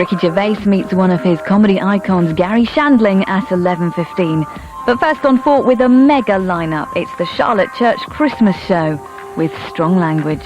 Ricky Gervais meets one of his comedy icons, Gary Shandling, at 11:15. But first on 4 with a mega lineup, it's the Charlotte Church Christmas show with strong language.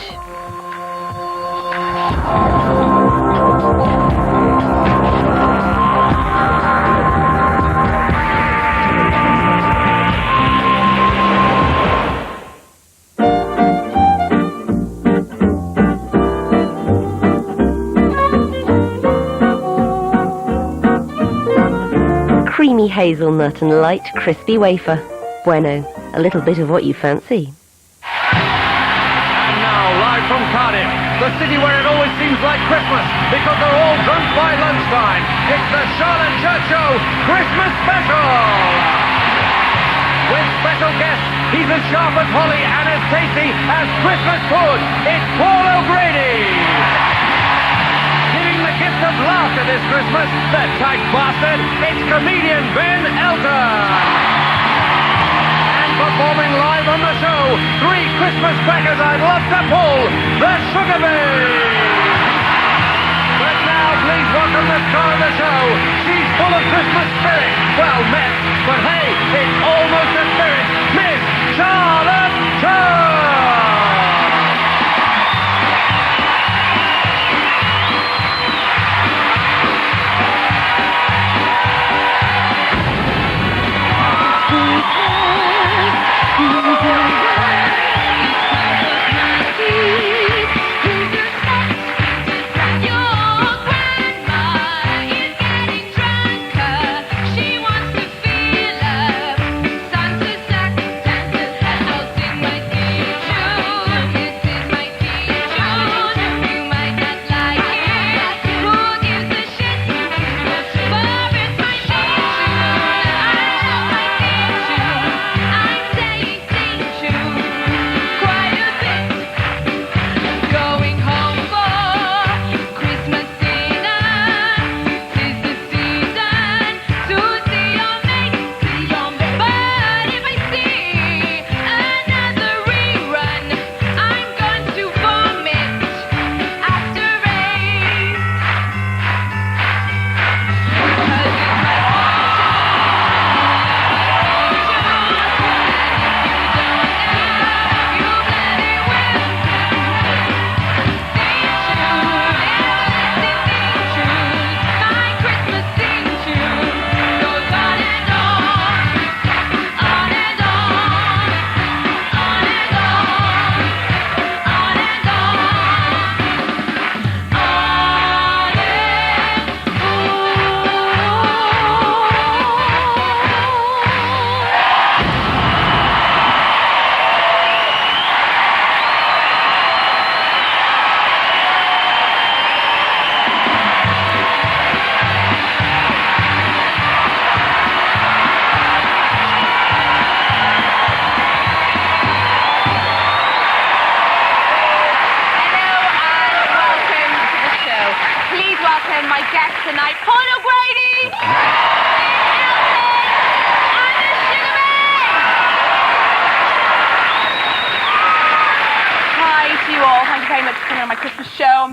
Creamy hazelnut and light crispy wafer. Bueno, a little bit of what you fancy. And now, live from Cardiff, the city where it always seems like Christmas because they're all drunk by lunchtime. It's the Charlotte Church Show Christmas Special! With special guests, he's as sharp as holly and as tasty as Christmas food. It's Paul O'Grady! Giving the gift of laughter this Christmas, the tight bastard, it's comedian Ben Elton! And performing live on the show, 3 Christmas crackers I'd love to pull, the Sugar Bees! But now, please welcome the star of the show. She's full of Christmas spirit. Well met, but hey, it's almost a spirit. Miss Charlotte Church!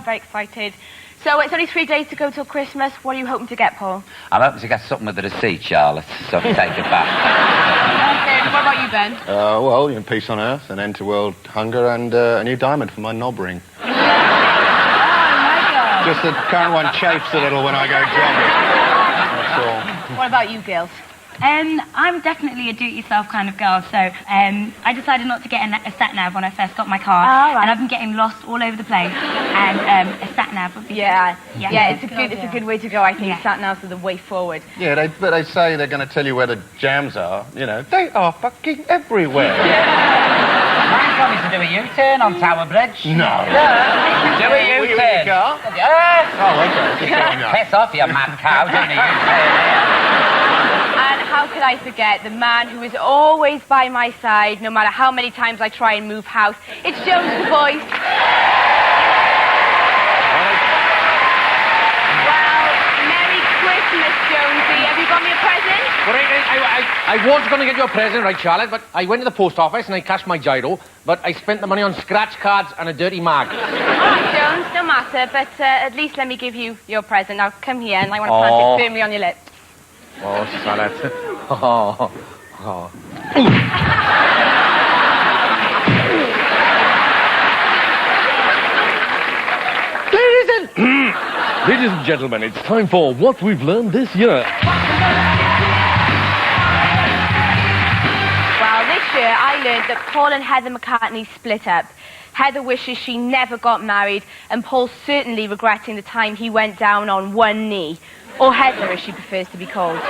Very excited. So it's only 3 days to go till Christmas. What are you hoping to get, Paul? I'm hoping to get something with the receipt, Charlotte, so I can take it back. Okay, what about you, Ben? Well, peace on earth, an end to world hunger, and a new diamond for my knob ring. Oh, my God. Just the current one chafes a little when I go jogging. That's all. What about you, Gil? I'm definitely a do-it-yourself kind of girl, so I decided not to get a sat-nav when I first got my car, and I've been getting lost all over the place, and a sat-nav would be it's a good way to go, I think. Yeah. Sat-navs are the way forward. Yeah, but they say they're going to tell you where the jams are. You know, they are fucking everywhere. I'm coming to do a U-turn on Tower Bridge. No. Do a Were you in U-turn. your car? Yes. Oh, okay. Just going up. Piss off, you mad cow, doing a U-turn. And how could I forget the man who is always by my side, no matter how many times I try and move house? It's Jones the Voice. Well, Merry Christmas, Jonesy. Have you got me a present? Good evening I was going to get you a present, right, Charlotte, but I went to the post office and I cashed my gyro, but I spent the money on scratch cards and a dirty mag. All right, Jones, no matter, but at least let me give you your present. Now, come here, and I want to plant it firmly on your lips. Oh, Charlotte. Oh. Ladies and gentlemen, it's time for What We've Learned This Year. Well, this year I learned that Paul and Heather McCartney split up. Heather wishes she never got married, and Paul's certainly regretting the time he went down on one knee. Or Heather, as she prefers to be called.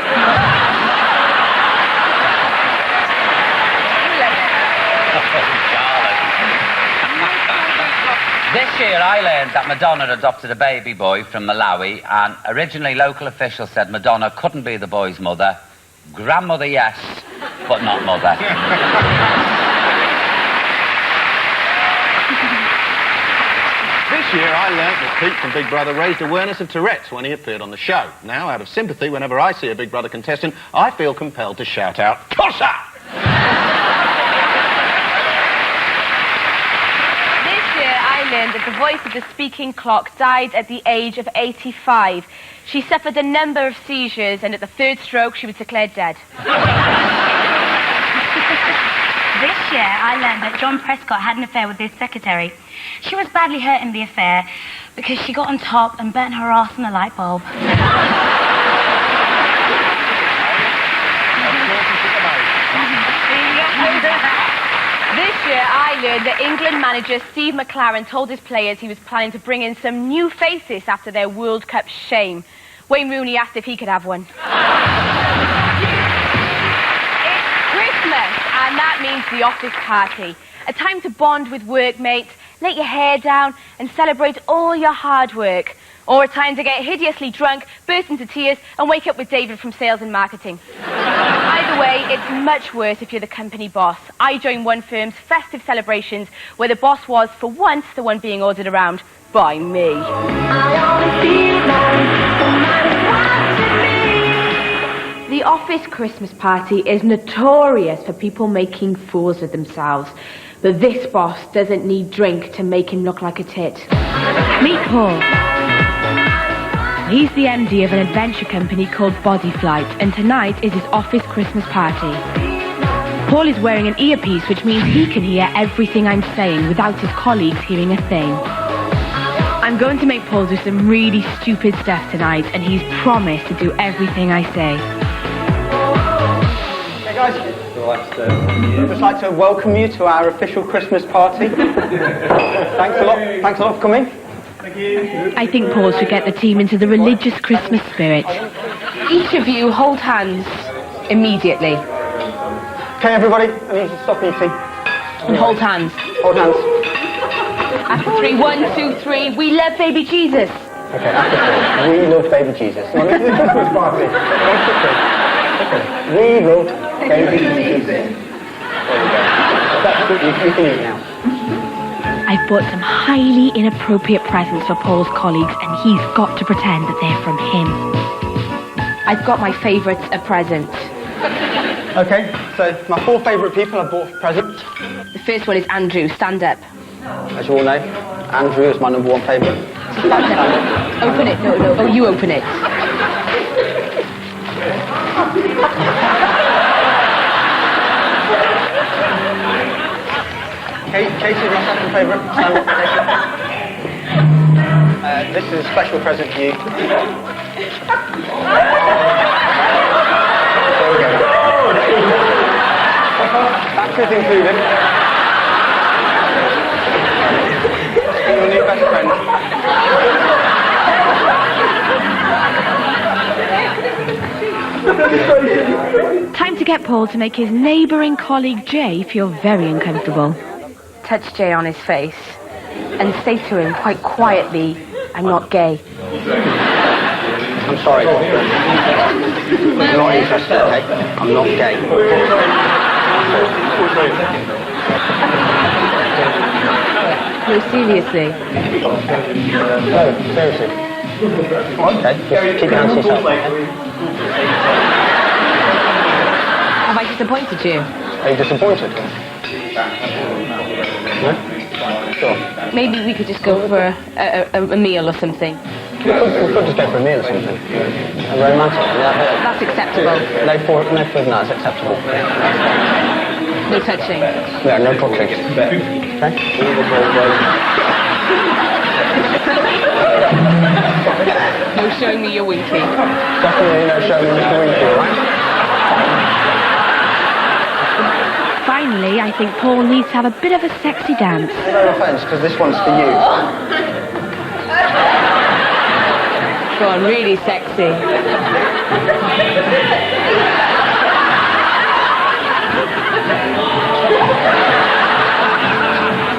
This year I learned that Madonna adopted a baby boy from Malawi, and originally local officials said Madonna couldn't be the boy's mother. Grandmother, yes, but not mother. This year I learnt that Pete from Big Brother raised awareness of Tourette's when he appeared on the show. Now, out of sympathy, whenever I see a Big Brother contestant, I feel compelled to shout out, Tosser! That the voice of the speaking clock died at the age of 85. She suffered a number of seizures, and at the third stroke, she was declared dead. This year, I learned that John Prescott had an affair with his secretary. She was badly hurt in the affair because she got on top and burnt her ass on a light bulb. This year, I learned that England manager Steve McLaren told his players he was planning to bring in some new faces after their World Cup shame. Wayne Rooney asked if he could have one. It's Christmas, and that means the office party. A time to bond with workmates, let your hair down, and celebrate all your hard work. Or a time to get hideously drunk, burst into tears, and wake up with David from sales and marketing. Either way, it's much worse if you're the company boss. I joined one firm's festive celebrations where the boss was, for once, the one being ordered around by me. The office Christmas party is notorious for people making fools of themselves. But this boss doesn't need drink to make him look like a tit. Meet Paul. He's the MD of an adventure company called Body Flight, and tonight is his office Christmas party. Paul is wearing an earpiece, which means he can hear everything I'm saying without his colleagues hearing a thing. I'm going to make Paul do some really stupid stuff tonight, and he's promised to do everything I say. Hey guys, I'd just like to welcome you to our official Christmas party. Thanks a lot for coming. Thank you. I think Paul should get the team into the religious Christmas spirit. Each of you hold hands immediately. Okay, everybody, I need you to stop eating. And hold hands. Hold hands. After 3, 1, 2, 3, we love baby Jesus. Okay, after 3, we love baby Jesus. Now, this is a Christmas party. After 3. Okay. We love baby Jesus. There you go. That's good, you can eat now. I've bought some highly inappropriate presents for Paul's colleagues, and he's got to pretend that they're from him. I've got my favourite a present. Okay, so my 4 favourite people I bought presents. The first one is Andrew. Stand up. As you all know, Andrew is my #1 favourite. Stand up. Open it. No. Oh, you open it. Casey's my 2nd favourite. Stand up, Casey. This is a special present for you. There we go. Batteries included. Your new best friend. Time to get Paul to make his neighbouring colleague Jay feel very uncomfortable. Touch Jay on his face and say to him quite quietly, I'm not gay. I'm sorry. I'm not interested, okay? I'm not gay. No, seriously. No, seriously. Okay, just keep your hands to yourself. Okay? disappointed you? Are you disappointed? No? Sure. Maybe we could just go for a meal or something. We could just go for a meal or something. A romantic. That's acceptable. No food, that's acceptable. No touching. Yeah, no touching. Okay? No showing me your winky. Definitely no showing me your winky, right? Finally, I think Paul needs to have a bit of a sexy dance. No offence, because this one's for you. Go on, really sexy.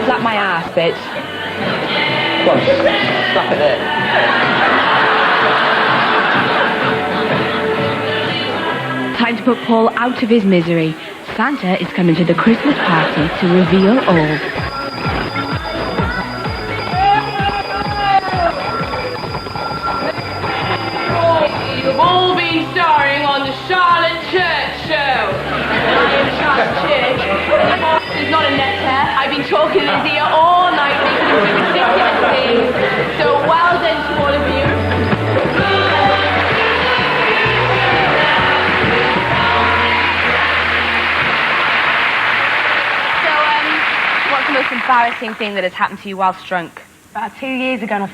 Slap my ass, bitch. Go on, slap it there. Time to put Paul out of his misery. Santa is coming to the Christmas party to reveal all. You've all been starring on the Charlotte Church show. I am Charlotte Church. There's not a netter. I've been talking in his ear all night, making him do ridiculous things. So well done to all of you. What's the most embarrassing thing that has happened to you whilst drunk? About 2 years ago,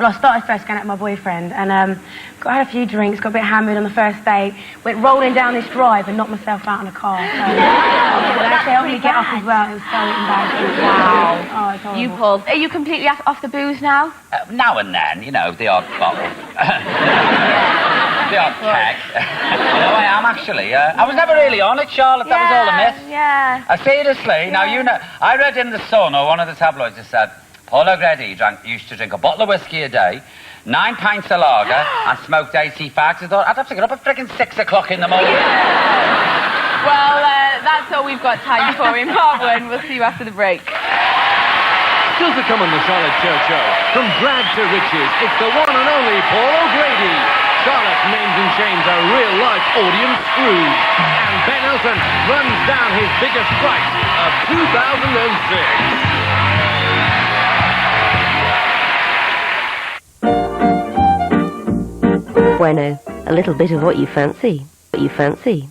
I started first going out with my boyfriend and had a few drinks, got a bit hammered on the first date, went rolling down this drive and knocked myself out in a car. So, they helped me get up as well. It was so embarrassing. Wow. Oh, it's horrible. You, Paul, are you completely off the booze now? Now and then, you know, the odd bottle. The odd keg. No, I am actually. I was never really on it, Charlotte. That was all a myth. Yeah. Seriously, now you know, I read in The Sun or one of the tabloids that said, Paul O'Grady used to drink a bottle of whiskey a day, 9 pints of lager, and smoked 80 fags. I thought, I'd have to get up at frickin' 6 o'clock in the morning. Well, that's all we've got time for in part one. We'll see you after the break. Still to come on the Charlotte Church Show, from brag to riches, it's the one and only Paul O'Grady. Charlotte names and shames a real-life audience Scrooge. And Ben Elton runs down his biggest price of 2006. Bueno, a little bit of what you fancy. What you fancy.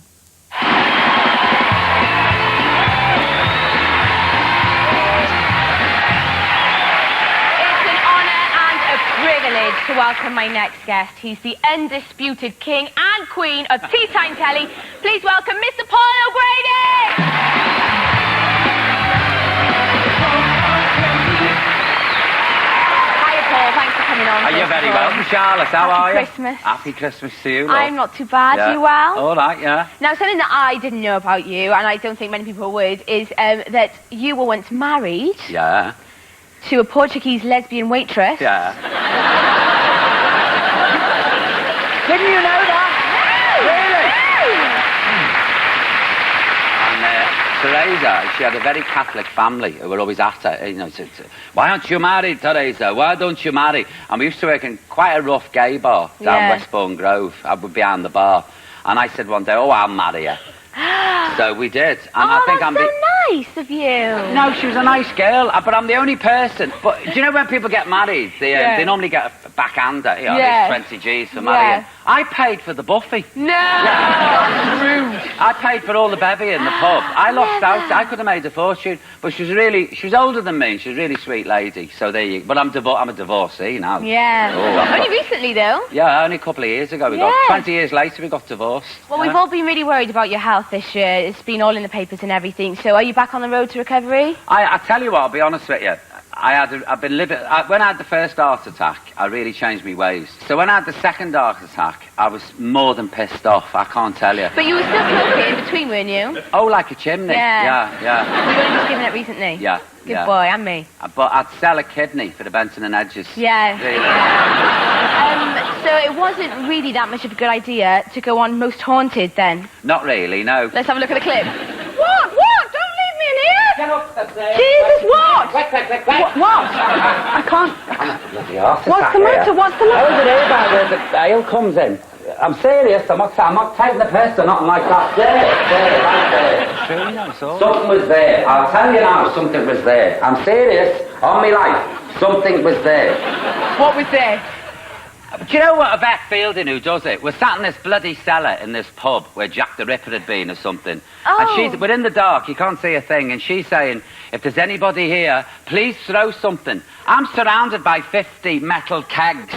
To welcome my next guest. He's the undisputed king and queen of Tea Time Telly. Please welcome Mr. Paul O'Grady! Hiya, Paul. Thanks for coming on. You're very welcome, Charlotte. How are you? Happy Christmas. Happy Christmas to you, love. I'm not too bad. Yeah. You well? All right, yeah. Now, something that I didn't know about you, and I don't think many people would, is that you were once married Yeah. to a Portuguese lesbian waitress. Yeah. Didn't you know that? No. Really? And Teresa, she had a very Catholic family who were always at her, you know, why aren't you married, Teresa? Why don't you marry? And we used to work in quite a rough gay bar down Westbourne Grove. I was behind the bar. And I said one day, oh, I'll marry her. So we did. And I think that's so nice of you. No, she was a nice girl, but I'm the only person. But do you know when people get married, they normally get a backhander, you know, Yeah. 20 G's for marrying. I paid for the buffet. No! That's rude. I paid for all the bevy in the pub. I lost out. I could have made a fortune. But she was older than me, and she was a really sweet lady. So there you. But I'm a divorcee now. Yeah. Oh, Only recently, though. Yeah, only a couple of years ago we got. 20 years later we got divorced. Well, we've all been really worried about your health this year. It's been all in the papers and everything. So are you back on the road to recovery? I tell you what, I'll be honest with you. I've been living. When I had the first heart attack, I really changed my ways. So when I had the second heart attack, I was more than pissed off. I can't tell you. But you were still smoking in between, weren't you? Oh, like a chimney. Yeah. Yeah. You've only just given it recently. Yeah. Good boy, and me. But I'd sell a kidney for the Benson and Hedges. Yeah. Really. So it wasn't really that much of a good idea to go on Most Haunted then? Not really, no. Let's have a look at the clip. What? Don't leave me in here! Get up, Jesus, what? Quick. What? I can't. Bloody heart What's attack the matter? here. What's the matter? How is it here about where the ale comes in? I'm serious. I'm not taking the piss or nothing like that. There, right there. Sure, you know, so. Something was there. I'll tell you now, something was there. I'm serious. On my life, something was there. What was there? Do you know what Yvette Fielding, who does it, was sat in this bloody cellar in this pub where Jack the Ripper had been or something. Oh. And we're in the dark, you can't see a thing, and she's saying, if there's anybody here, please throw something. I'm surrounded by 50 metal kegs.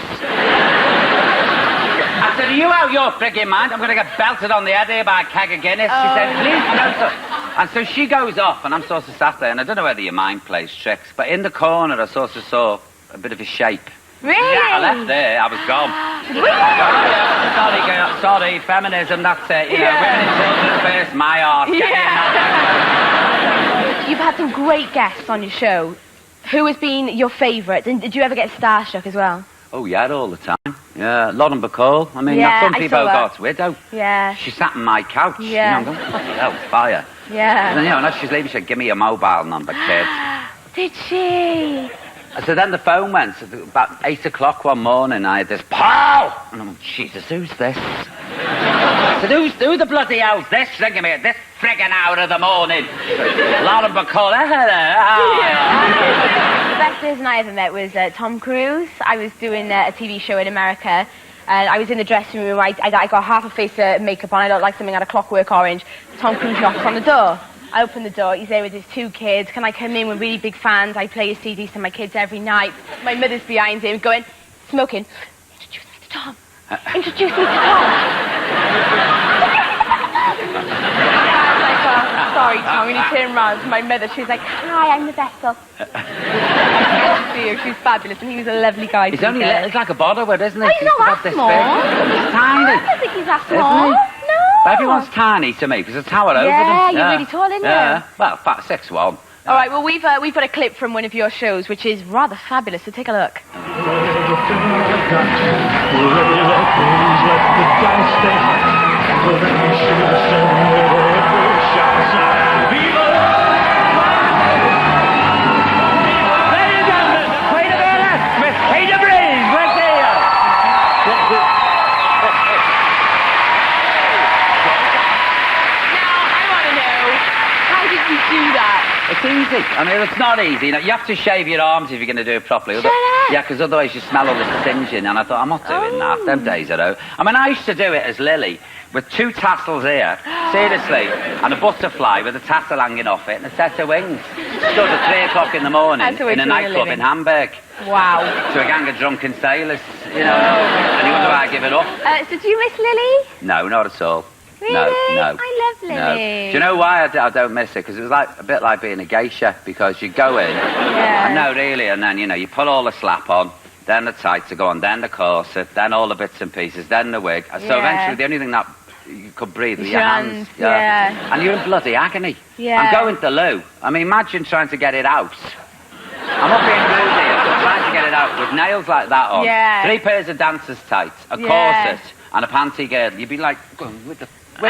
I said, are you out your frigging mind? I'm going to get belted on the head here by a keg of Guinness. She said, please throw something. And so she goes off, and I'm sort of sat there, and I don't know whether your mind plays tricks, but in the corner I sort of saw a bit of a shape. Really? Yeah, I left there, I was gone. Sorry, girl, sorry, feminism, that's it. You know, women and children first, my art. You've had some great guests on your show. Who has been your favourite? And did you ever get starstruck as well? Oh, yeah, all the time. Yeah, Lauren Bacall. I mean, Yeah, that's some I people saw her. God's widow. Yeah. She sat on my couch. Yeah. You know, I'm going, what the hell, fire. Yeah. And then, you know, and as she's leaving, she said, give me your mobile number, kid. Did she? So then the phone went. So about 8 o'clock one morning, I had this pow! And I'm like, Jesus, who's this? I said, who the bloody hell's this ringing me at this friggin' hour of the morning? Lauren Bacall, The best person I ever met was Tom Cruise. I was doing a TV show in America, and I was in the dressing room. I got half a face of makeup on. I looked like something out of Clockwork Orange. Tom Cruise knocks on the door. I open the door. He's there with his 2 kids. Can I come in? We're really big fans. I play his CDs to my kids every night. My mother's behind him, going, smoking. Introduce me to Tom. Introduce me to Tom. I was like, oh, sorry, Tom. And he turned around to my mother. She was like, hi, I'm the vessel. She was fabulous, and he was a lovely guy. He's only it's like a borderwood, isn't it? Oh, he's not about that this small. big. He's tiny. I don't think he's that Isn't small. he? No. But everyone's tiny to me, because I tower over them. Yeah, you're really tall, isn't you? Yeah, well, about 6'1". All right, well, we've got a clip from one of your shows, which is rather fabulous, so take a look. It's easy. I mean, it's not easy. You know, you have to shave your arms if you're going to do it properly. Shut up. Yeah, because otherwise you smell all the singeing. And I thought, I'm not doing that. Them days are out. I mean, I used to do it as Lily, with 2 tassels here, seriously, and a butterfly with a tassel hanging off it and a set of wings. Stood at 3 o'clock in the morning in a nightclub in Hamburg. Wow. To a gang of drunken sailors, you know. And you wonder why I give it up? So do you miss Lily? No, not at all. Really? No. I love Lily. No. Do you know why I don't miss it? Because it was like a bit like being a geisha, because you go in, and no, really, and then, you know, you put all the slap on, then the tights to go on, then the corset, then all the bits and pieces, then the wig. So eventually the only thing that you could breathe with your hands. Yeah. And you're in bloody agony. Yeah. I'm going to the loo. I mean, imagine trying to get it out. I'm not being rude here, but trying to get it out with nails like that on. Yeah. 3 pairs of dancer's tights, a corset, and a panty girdle. You'd be like, going with the... Oh,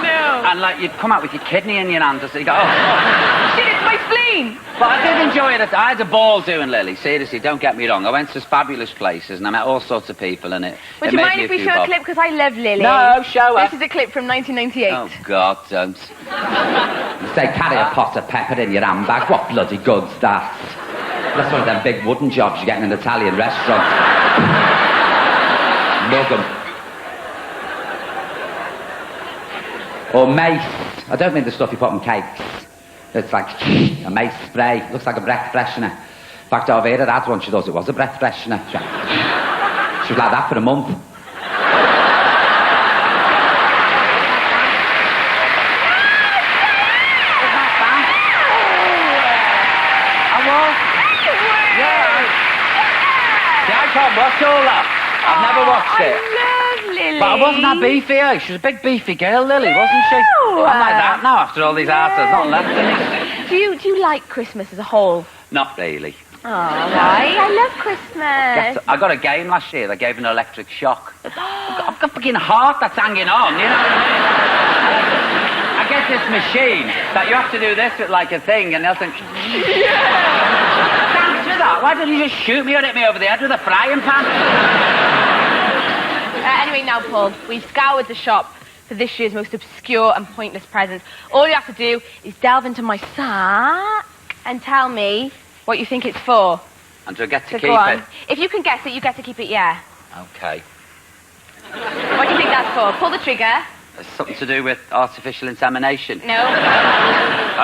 no. And, like, you'd come out with your kidney in your hand, so you go, oh. Shit, it's my spleen. But I did enjoy it. I had a ball doing Lily, seriously, don't get me wrong. I went to fabulous places, and I met all sorts of people, and Would you mind if we show a clip, because I love Lily? No, show her. This is a clip from 1998. Oh, God, don't. You say, carry a pot of pepper in your handbag. What bloody good's that? That's one of them big wooden jobs you get in an Italian restaurant. Mug 'em. Or mace. I don't mean the stuff you put on cakes. It's like a mace spray. Looks like a breath freshener. In fact, over here, that's one she does. It was a breath freshener. She was like that for a month. I can't watch all that. I've never watched it. I love Lily. But I wasn't that beefy. She was a big beefy girl, Lily, wasn't she? I'm like that now after all these hours. There's not left in me. Do you like Christmas as a whole? Not really. Oh, why? I love Christmas. I got a game last year that gave an electric shock. I've got a fucking heart that's hanging on, you know what I mean? I get this machine that you have to do this with like a thing, and they'll think, thanks for that. Why don't you just shoot me or hit me over the head with a frying pan? Anyway, now, Paul, we've scoured the shop for this year's most obscure and pointless presents. All you have to do is delve into my sack and tell me what you think it's for. And do I get to So keep go on. it? If you can guess it, you get to keep it, yeah. Okay. What do you think that's for? Pull the trigger. It's something to do with artificial insemination. No.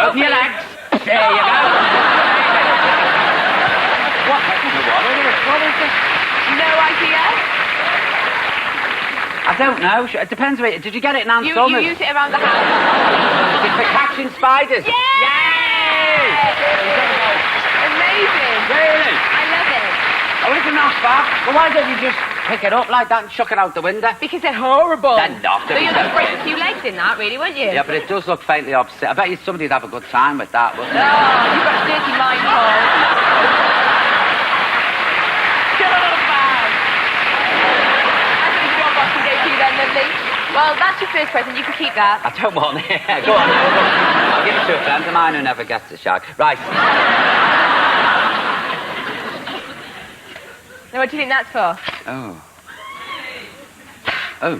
Open your legs. There you go. What is it? No idea? I don't know. It depends. Did you get it in Ann You Summers? use it around the house. It's for catching spiders. Yay! Yay! Amazing. Really? I love it. Oh, it's not bad. Well, why don't you just pick it up like that and chuck it out the window? Because they're horrible. They're not. So you'll just break a few legs in that, really, won't you? Yeah, but it does look faintly opposite. I bet you somebody'd have a good time with that, wouldn't No, they? you've got a dirty mind, Paul. So bad. That's what your Boxing Day to you then, lovely. Well, that's your first present. You can keep that. I don't want it. Go on. I'll give it to a friend of mine who never gets a shag. Right. Now, what do you think that's for? Oh. I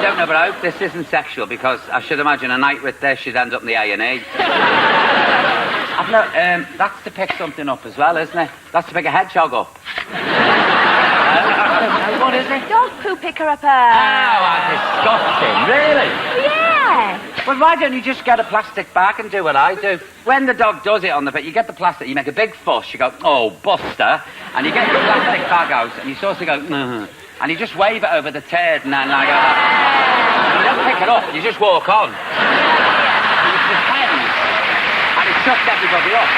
don't know, but I hope this isn't sexual because I should imagine a night with this, she'd end up in the A&E. I've no, that's to pick something up as well, isn't it? That's to pick a hedgehog up. What is it? Dog poo picker-upper. Oh, disgusting. Really? Yeah. Well, why don't you just get a plastic bag and do what I do? When the dog does it on the bit, you get the plastic, you make a big fuss, you go, oh, Buster, and you get your plastic bag out, and you sort of go, and you just wave it over the turd, and then like, you don't pick it up, you just walk on. You pretend, and it shuts everybody up.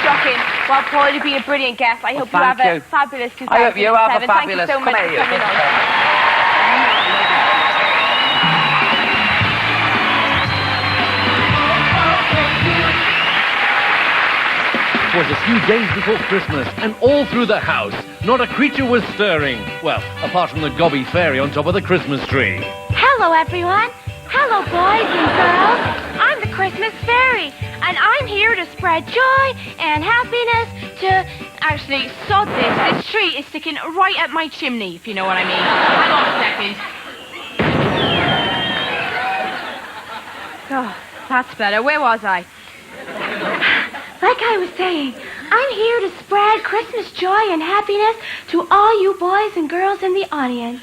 Shocking. Well, Paul, you've been a brilliant guest. I hope you have a fabulous 2007. I hope you have a fabulous... Thank you so much for coming on. It was a few days before Christmas, and all through the house, not a creature was stirring. Well, apart from the gobby fairy on top of the Christmas tree. Hello, everyone. Hello, boys and girls. I'm the Christmas fairy, and I'm here to spread joy and happiness to... Actually, sod this. This tree is sticking right at my chimney, if you know what I mean. Hang on a second. Oh, that's better. Where was I? Like I was saying, I'm here to spread Christmas joy and happiness to all you boys and girls in the audience.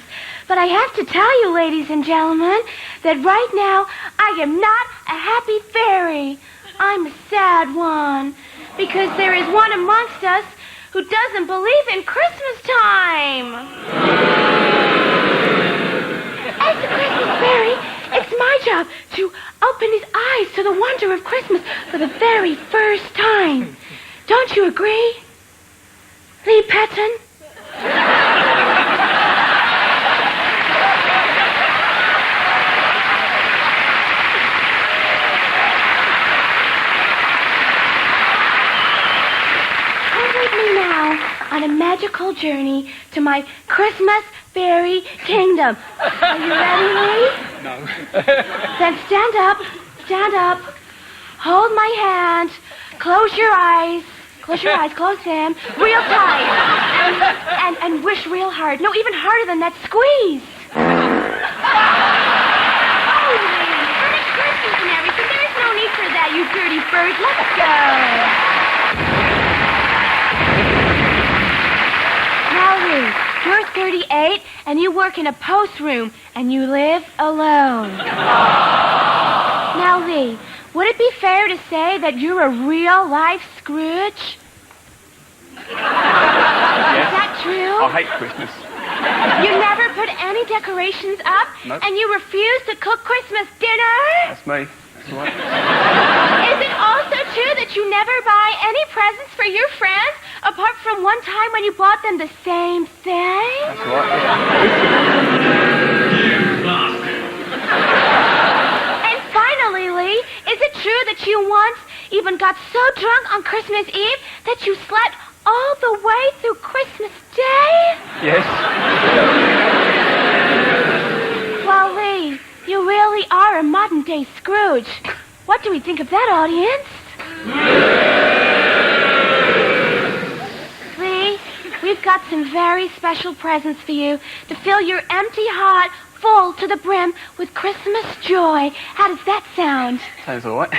But I have to tell you, ladies and gentlemen, that right now I am not a happy fairy. I'm a sad one. Because there is one amongst us who doesn't believe in Christmas time. As the Christmas fairy, it's my job to open his eyes to the wonder of Christmas for the very first time. Don't you agree, Lee Patton? Come with me now on a magical journey to my Christmas fairy kingdom. Are you ready, Lee? No. Then stand up, hold my hand, close your eyes, close them, real tight, and wish real hard. No, even harder than that, squeeze. Oh, Lee, Merry Christmas and everything. There's no need for that, you dirty bird. Let's go. Now, Lee, you're 38, and you work in a post room, and you live alone. Now, Lee, would it be fair to say that you're a real-life Scrooge? Yes. Is that true? I hate Christmas. You never put any decorations up, Nope. and you refuse to cook Christmas dinner? That's me. That's right. Is it also true that you never buy any presents for your friends, apart from one time when you bought them the same thing? That's right. And finally, Lee, is it true that you once even got so drunk on Christmas Eve that you slept all the way through Christmas Day? Yes. Well, Lee, you really are a modern-day Scrooge. What do we think of that, audience? Lee, we we've got some very special presents for you to fill your empty heart full to the brim with Christmas joy. How does that sound? Sounds all right.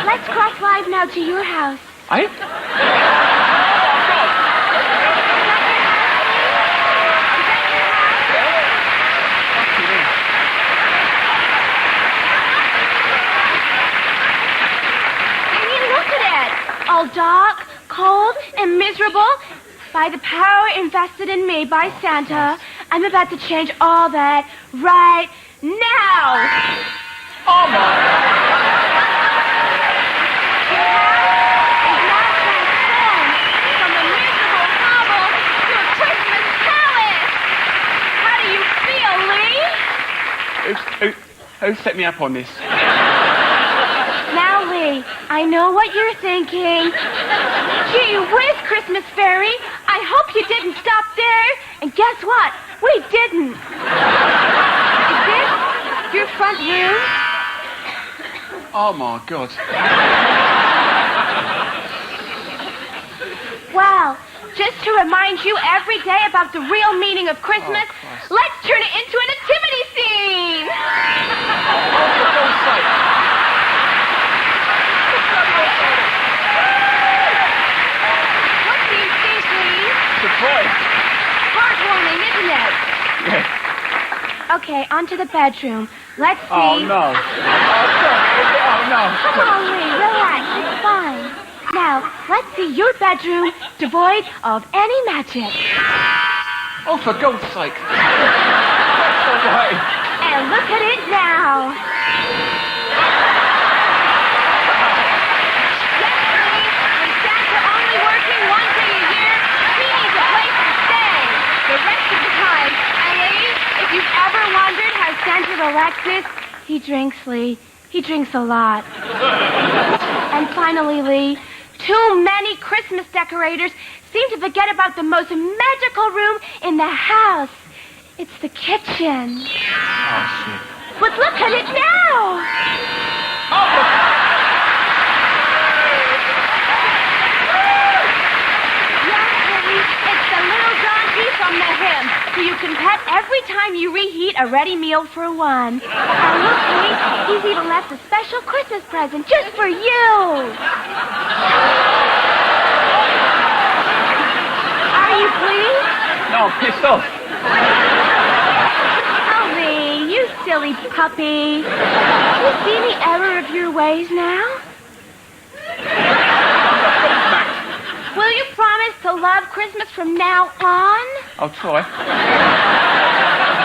Let's cross live now to your house. Eh? All dark, cold, and miserable. By the power invested in me by Santa, I'm about to change all that right now. Oh, my. Your house is now transformed from a miserable hovel to a Christmas palace. How do you feel, Lee? Who set me up on this? Now, Lee, I know what you're thinking. Gee whiz, Christmas Fairy. I hope you didn't stop there. And guess what? We didn't. Is this your front room? Oh, my God. Well, just to remind you every day about the real meaning of Christmas, let's turn it into a nativity scene. For God's sake. What do you think, Lee? Surprise. Heartwarming, isn't it? Yeah. Okay, on to the bedroom. Let's see. Oh, no. Oh, no. Come on, Lee, relax. It's fine. Now, let's see your bedroom devoid of any magic. Oh, for God's sake. All right. And look at it now. Yes, Lee, with Santa only working one day a year, he needs a place to stay the rest of the time. And Lee, if you've ever wondered how Santa relaxes this, he drinks, Lee. He drinks a lot. And finally, Lee, too many Christmas decorators seem to forget about the most magical room in the house. It's the kitchen. Oh, shit. But look at it now! Yes, Lee, it's the little donkey from the hymn, who you can pet every time you reheat a ready meal for one. And look, Lee, he's even left a special Christmas present just for you. Are you pleased? No, I'm pissed off. Oh, Lee, you silly puppy. You see the error of your ways now? Will you promise to love Christmas from now on? I'll try.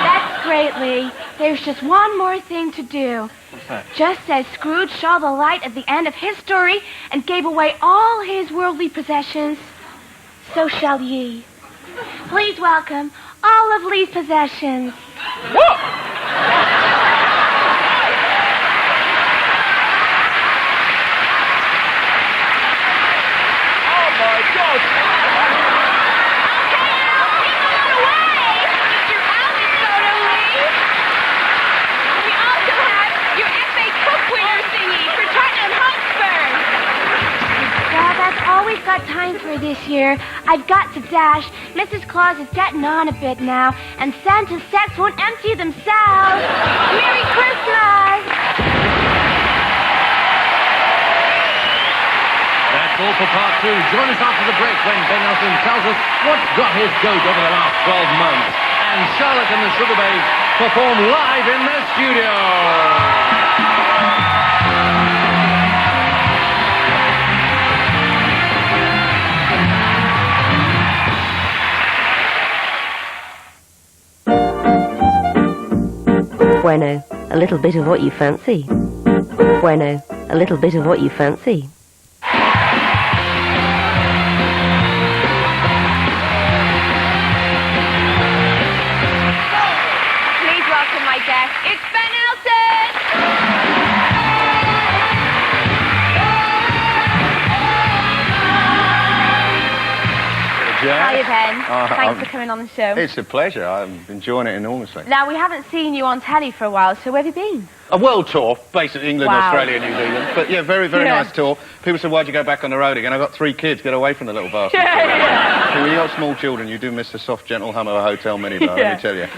That's great, Lee. There's just one more thing to do. What's that? Just as Scrooge saw the light at the end of his story and gave away all his worldly possessions, so shall ye. Please welcome all of Lee's possessions. What? Oh, my God. Okay, Al, give a lot away. It's your album photo, Lee. We also have your FA Cup winner thingy for Tottenham Hotspur. Well, that's all we've got time for this year. I've got to dash. Mrs. Claus is getting on a bit now, and Santa's sets won't empty themselves. Merry Christmas! That's all for part 2. Join us after the break when Ben Elton tells us what's got his goat over the last 12 months. And Charlotte and the Sugar Babes perform live in the studio. Bueno, a little bit of what you fancy. Bueno, a little bit of what you fancy. Please welcome my guest. It's Ben Elton! Jack. Hiya, Ben. Thanks for coming on the show. It's a pleasure. I'm enjoying it enormously. Now, we haven't seen you on telly for a while, so where have you been? A world tour, basically England, Wow. Australia, New Zealand. But yeah, very, very nice tour. People said, why'd you go back on the road again? I've got 3 kids. Get away from the little bastard. So when you've got small children, you do miss the soft, gentle hum of a hotel minibar, let me tell you.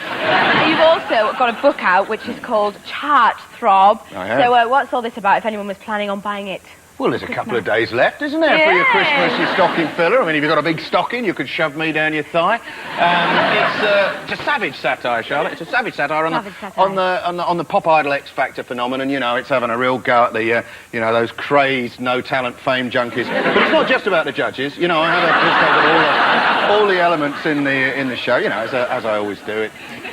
You've also got a book out, which is called Charltte. I have. So what's all this about, if anyone was planning on buying it? Well, there's a couple of days left, isn't there, for your Christmas, your stocking filler? I mean, if you've got a big stocking, you could shove me down your thigh. It's a savage satire, Charlotte. It's a savage satire on the pop idol X Factor phenomenon. You know, it's having a real go at the, you know, those crazed, no-talent fame junkies. But it's not just about the judges. You know, I have all the elements in the show. You know, as I always do it.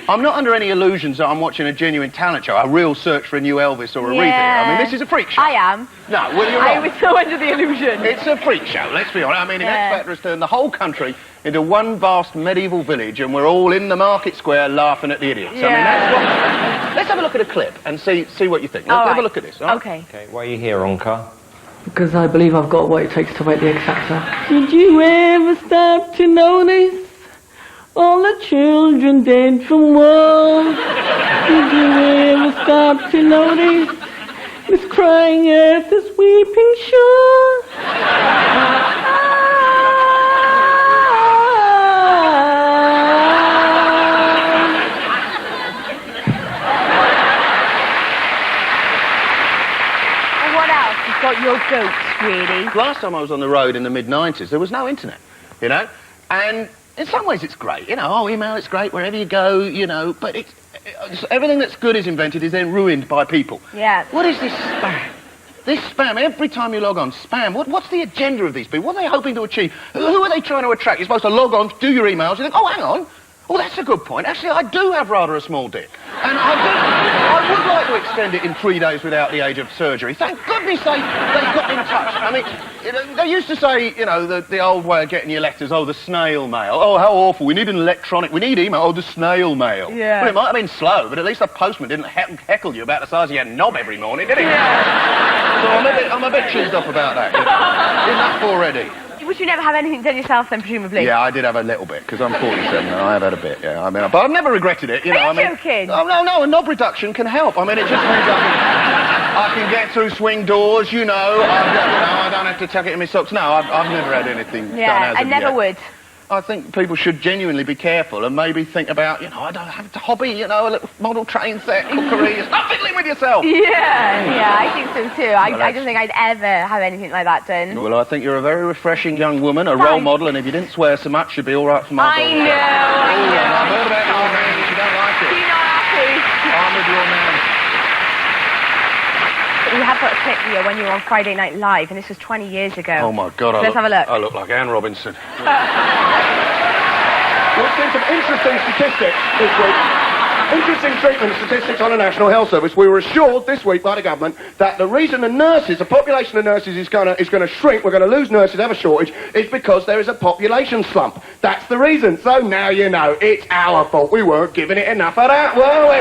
I'm not under any illusions that I'm watching a genuine talent show, a real search for a new Elvis or a repeat. I mean, this is a freak show. I am. No, well, you're wrong. I was so under the illusion. It's a freak show, let's be honest. I mean, if X Factor has turned the whole country into one vast medieval village and we're all in the market square laughing at the idiots. I mean, that's what... Let's have a look at a clip and see what you think. Let's have a look at this. Right? Okay. Okay, why are you here, Onka? Because I believe I've got what it takes to make the X Factor. Did you ever stop to notice all the children dead from war? Did you ever stop to notice this crying earth, this weeping shore? What else? You've got your goats, really. Last time I was on the road in the mid-90s, there was no internet, you know? And in some ways it's great, you know, email, it's great wherever you go, you know, but everything that's good is invented is then ruined by people. Yeah. What is this spam? This spam, every time you log on, spam. What's the agenda of these people? What are they hoping to achieve? Who are they trying to attract? You're supposed to log on, do your emails, you think, oh, hang on. Oh, that's a good point. Actually, I do have rather a small dick. And I would like to extend it in 3 days without the age of surgery. Thank goodness they got in touch. I mean, they used to say, you know, the old way of getting your letters, oh, the snail mail. Oh, how awful. We need an electronic. We need email. Oh, the snail mail. Yeah. Well, it might have been slow, but at least the postman didn't heckle you about the size of your knob every morning, did he? Yeah. So I'm a bit cheesed up about that. Enough already. Would you never have anything done yourself then, presumably? Yeah, I did have a little bit, because I'm 47 and I have had a bit, yeah. I mean, but I've never regretted it, you know. Are you joking? Oh, no, a knob reduction can help. I mean, it just means I can get through swing doors, you know. I don't have to tuck it in my socks. No, I've never had anything done as I of never yet. would. I think people should genuinely be careful and maybe think about, you know, I don't have a hobby, you know, a little model train set, cookery. Stop fiddling with yourself. Yeah, I think so too. I don't think I'd ever have anything like that done. Well, I think you're a very refreshing young woman, a role model, and if you didn't swear so much, you'd be all right for my I know. I've heard about your man. You don't like it. You're not happy. I'm with your man. We have got a clip here when you were on Friday Night Live, and this was 20 years ago. Oh, my God. Let's have a look. I look like Anne Robinson. We've seen some interesting statistics this week. Interesting treatment statistics on the National Health Service. We were assured this week by the government that the reason the population of nurses is going to shrink, we're going to lose nurses, have a shortage, is because there is a population slump. That's the reason. So now you know, it's our fault. We weren't giving it enough of that, were we?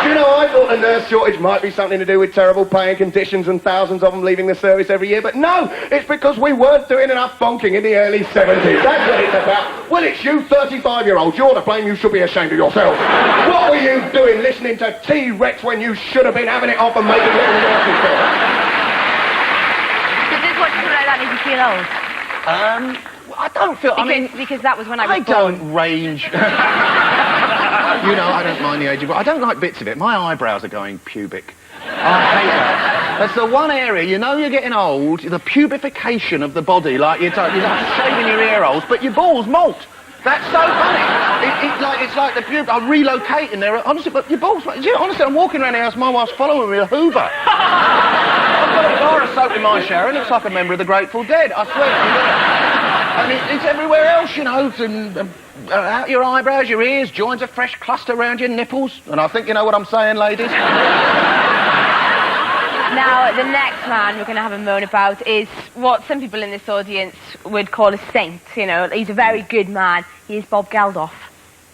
Do you know, I thought the nurse shortage might be something to do with terrible pay and conditions and thousands of them leaving the service every year, but no, it's because we weren't doing enough bonking in the early 70s. That's what it's about. Well, it's you 35-year-olds. You're to blame. You should be ashamed of yourself. What were you doing listening to T-Rex when you should have been having it off and making little nurses feel? Does this watch something like that make you feel old? I don't feel... Because that was when I was don't range... You know, I don't mind the age of... I don't like bits of it. My eyebrows are going pubic. I hate that. That's the one area, you know you're getting old, the pubification of the body, like you're shaving your ear holes, but your balls molt. That's so funny. It's like the pubes are relocating there. Honestly, but your balls... Honestly, I'm walking around the house, my wife's following me with a Hoover. I've got a bar of soap in my shower, it looks like a member of the Grateful Dead, I swear to you. And it's everywhere else, you know, out your eyebrows, your ears, joins a fresh cluster around your nipples. And I think you know what I'm saying, ladies. Now, the next man we're going to have a moan about is what some people in this audience would call a saint, you know. He's a very good man. He is Bob Geldof.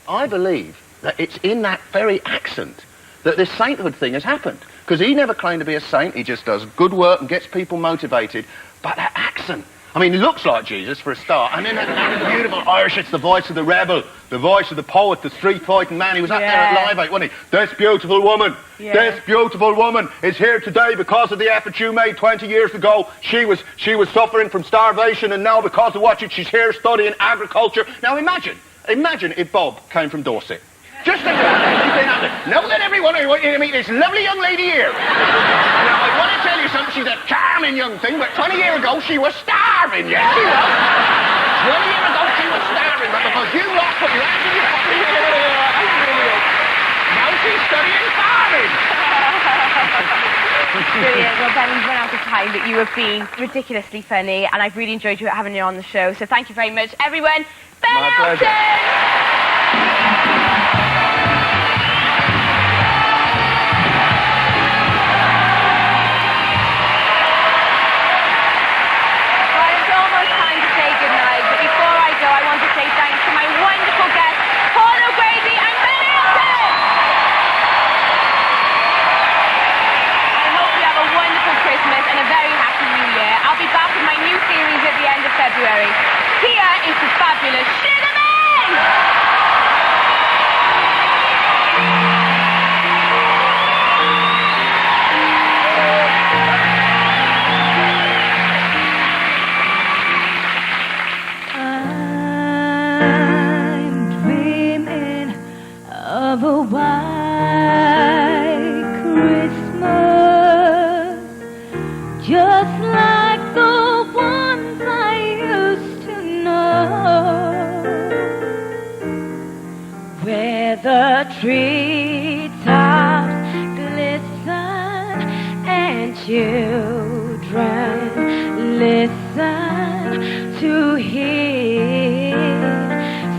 I believe that it's in that very accent that this sainthood thing has happened. Because he never claimed to be a saint. He just does good work and gets people motivated. But that accent... I mean, he looks like Jesus for a start. And then that beautiful Irish, it's the voice of the rebel, the voice of the poet, the street-fighting man. He was up there at Live 8, wasn't he? This beautiful woman, this beautiful woman is here today because of the effort you made 20 years ago. She was suffering from starvation, and now because of what she's here studying agriculture. Now imagine if Bob came from Dorset. Just think about that. Now that everyone, I want you to meet this lovely young lady here. Now, I want to tell you something. She's a charming young thing, but 20 years ago, she was starving. Yes, she was. 20 years ago, she was starving, but because you lost what you actually now she's studying farming. Brilliant. Well, Ben, we've run out of time, but you have been ridiculously funny, and I've really enjoyed having you on the show. So thank you very much, everyone. Ben My pleasure. February. Here is the fabulous Sugar Man! I'm dreaming of a white Christmas, just like the ones I used to know, where the treetops glisten and children listen to hear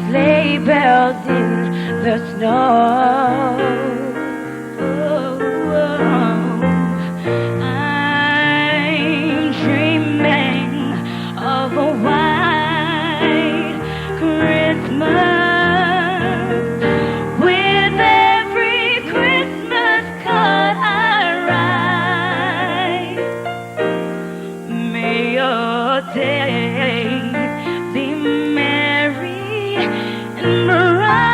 sleigh bells in the snow. I'm dreaming of a white Christmas, with every Christmas card I write. May your days be merry and bright,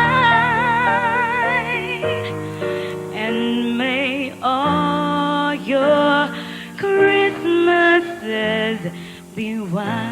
and may all your Christmases be white.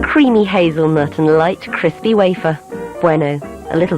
Creamy hazelnut and light crispy wafer. Bueno, a little